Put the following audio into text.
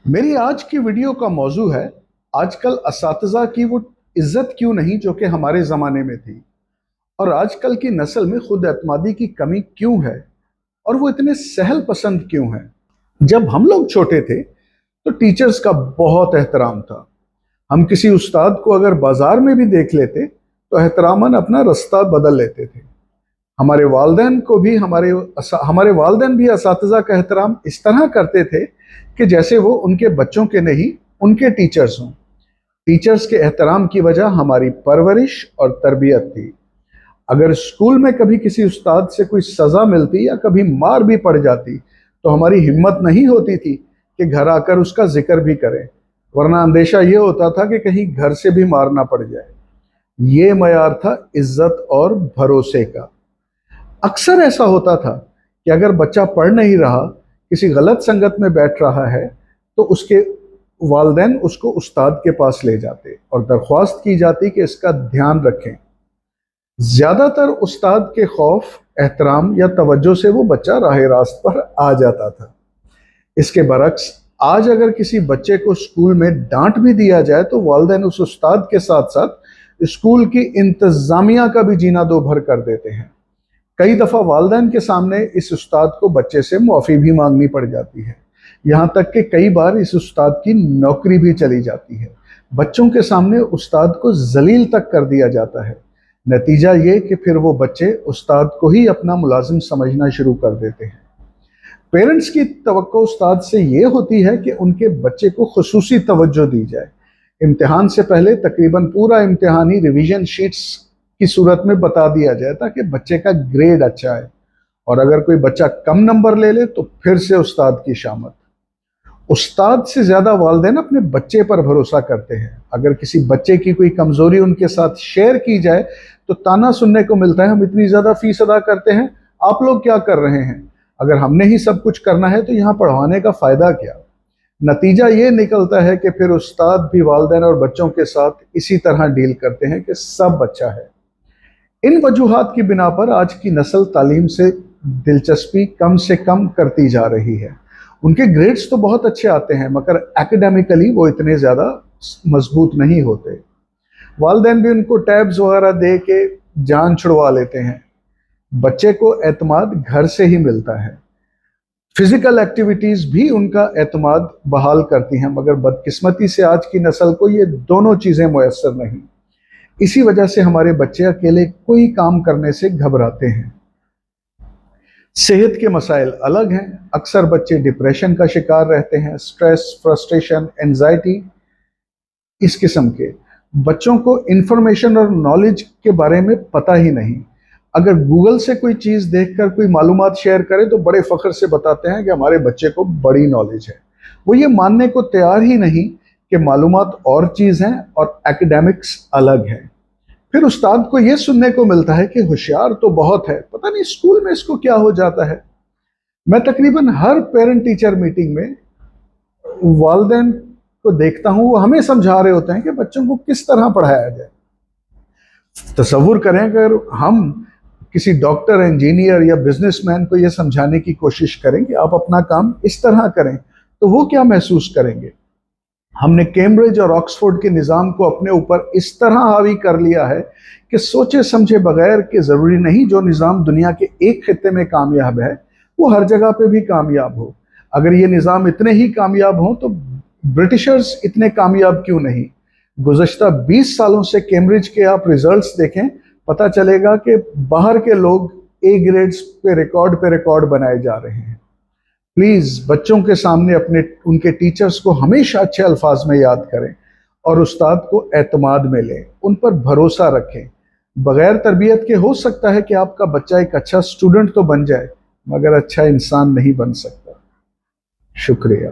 मेरी आज की वीडियो का मौजू है आजकल असातिज़ा की वो इज्जत क्यों नहीं जो कि हमारे ज़माने में थी, और आजकल की नस्ल में खुद एतमादी की कमी क्यों है, और वो इतने सहल पसंद क्यों हैं। जब हम लोग छोटे थे तो टीचर्स का बहुत एहतराम था। हम किसी उस्ताद को अगर बाजार में भी देख लेते तो एहतरामन अपना रास्ता बदल लेते थे। हमारे वालिदैन को भी हमारे वालिदैन भी असातिज़ा का एहतराम इस तरह करते थे कि जैसे वो उनके बच्चों के नहीं, उनके टीचर्स हों। टीचर्स के एहतराम की वजह हमारी परवरिश और तरबियत थी। अगर स्कूल में कभी किसी उस्ताद से कोई सज़ा मिलती या कभी मार भी पड़ जाती तो हमारी हिम्मत नहीं होती थी कि घर आकर उसका जिक्र भी करें, वरना अंदेशा ये होता था कि कहीं घर से भी मार ना पड़ जाए। ये मयार था इज्जत और भरोसे का। अक्सर ऐसा होता था कि अगर बच्चा पढ़ नहीं रहा, किसी गलत संगत में बैठ रहा है, तो उसके वालिदैन उसको उस्ताद के पास ले जाते और दरख्वास्त की जाती कि इसका ध्यान रखें। ज़्यादातर उस्ताद के खौफ, एहतराम या तवज्जो से वो बच्चा राह रास्त पर आ जाता था। इसके बरक्स आज अगर किसी बच्चे को स्कूल में डांट भी दिया जाए तो वालिदैन उस उस्ताद के साथ साथ स्कूल की इंतज़ामिया का भी जीना दो भर कर देते हैं। कई दफ़ा वालिदैन के सामने इस उस्ताद को बच्चे से मुआफ़ी भी मांगनी पड़ जाती है। यहाँ तक कि कई बार इस उस्ताद की नौकरी भी चली जाती है। बच्चों के सामने उस्ताद को जलील तक कर दिया जाता है। नतीजा ये कि फिर वो बच्चे उस्ताद को ही अपना मुलाजिम समझना शुरू कर देते हैं। पेरेंट्स की तवक्को उस्ताद से ये होती है कि उनके बच्चे को खुसूसी तवज्जो दी जाए। इम्तिहान से पहले तकरीबन पूरा इम्तिहानी रिवीजन शीट्स की सूरत में बता दिया जाए ताकि बच्चे का ग्रेड अच्छा है, और अगर कोई बच्चा कम नंबर ले ले तो फिर से उस्ताद की शामत। उस्ताद से ज़्यादा वालिदैन अपने बच्चे पर भरोसा करते हैं। अगर किसी बच्चे की कोई कमज़ोरी उनके साथ शेयर की जाए तो ताना सुनने को मिलता है, हम इतनी ज़्यादा फ़ीस अदा करते हैं, आप लोग क्या कर रहे हैं। अगर हमने ही सब कुछ करना है तो यहाँ पढ़वाने का फ़ायदा क्या। नतीजा ये निकलता है कि फिर उस्ताद भी वालिदैन और बच्चों के साथ इसी तरह डील करते हैं कि सब अच्छा है। इन वजूहात की बिना पर आज की नस्ल तालीम से दिलचस्पी कम से कम करती जा रही है। उनके ग्रेड्स तो बहुत अच्छे आते हैं मगर एकेडमिकली वो इतने ज़्यादा मजबूत नहीं होते। वालिदैन भी उनको टैब्स वगैरह दे के जान छुड़वा लेते हैं। बच्चे को एतमाद घर से ही मिलता है। फिजिकल एक्टिविटीज़ भी उनका एतमाद बहाल करती हैं, मगर बदकिस्मती से आज की नस्ल को ये दोनों चीज़ें मुयस्सर नहीं। इसी वजह से हमारे बच्चे अकेले कोई काम करने से घबराते हैं। सेहत के मसाइल अलग हैं। अक्सर बच्चे डिप्रेशन का शिकार रहते हैं, स्ट्रेस, फ्रस्ट्रेशन, एंजाइटी, इस किस्म के। बच्चों को इंफॉर्मेशन और नॉलेज के बारे में पता ही नहीं। अगर गूगल से कोई चीज़ देखकर कोई मालूमात शेयर करे तो बड़े फ़ख्र से बताते हैं कि हमारे बच्चे को बड़ी नॉलेज है। वो ये मानने को तैयार ही नहीं कि मालूमात और चीज़ हैं और एकेडमिक्स अलग है। फिर उस्ताद को ये सुनने को मिलता है कि होशियार तो बहुत है, पता नहीं स्कूल में इसको क्या हो जाता है। मैं तकरीबन हर पेरेंट टीचर मीटिंग में वालिदैन को देखता हूँ, वो हमें समझा रहे होते हैं कि बच्चों को किस तरह पढ़ाया जाए। तसव्वुर करें अगर हम किसी डॉक्टर, इंजीनियर या बिजनेसमैन को यह समझाने की कोशिश करें कि आप अपना काम इस तरह करें तो वो क्या महसूस करेंगे। हमने कैम्ब्रिज और ऑक्सफोर्ड के निज़ाम को अपने ऊपर इस तरह हावी कर लिया है कि सोचे समझे बगैर कि ज़रूरी नहीं जो निज़ाम दुनिया के एक खित्ते में कामयाब है वो हर जगह पे भी कामयाब हो। अगर ये निज़ाम इतने ही कामयाब हों तो ब्रिटिशर्स इतने कामयाब क्यों नहीं। गुज़श्ता 20 सालों से कैम्ब्रिज के आप रिजल्ट्स देखें, पता चलेगा कि बाहर के लोग ए ग्रेड्स पे रिकॉर्ड बनाए जा रहे हैं। प्लीज़ बच्चों के सामने उनके टीचर्स को हमेशा अच्छे अल्फाज में याद करें और उस्ताद को एतमाद में लें, उन पर भरोसा रखें। बग़ैर तरबियत के हो सकता है कि आपका बच्चा एक अच्छा स्टूडेंट तो बन जाए मगर अच्छा इंसान नहीं बन सकता। शुक्रिया।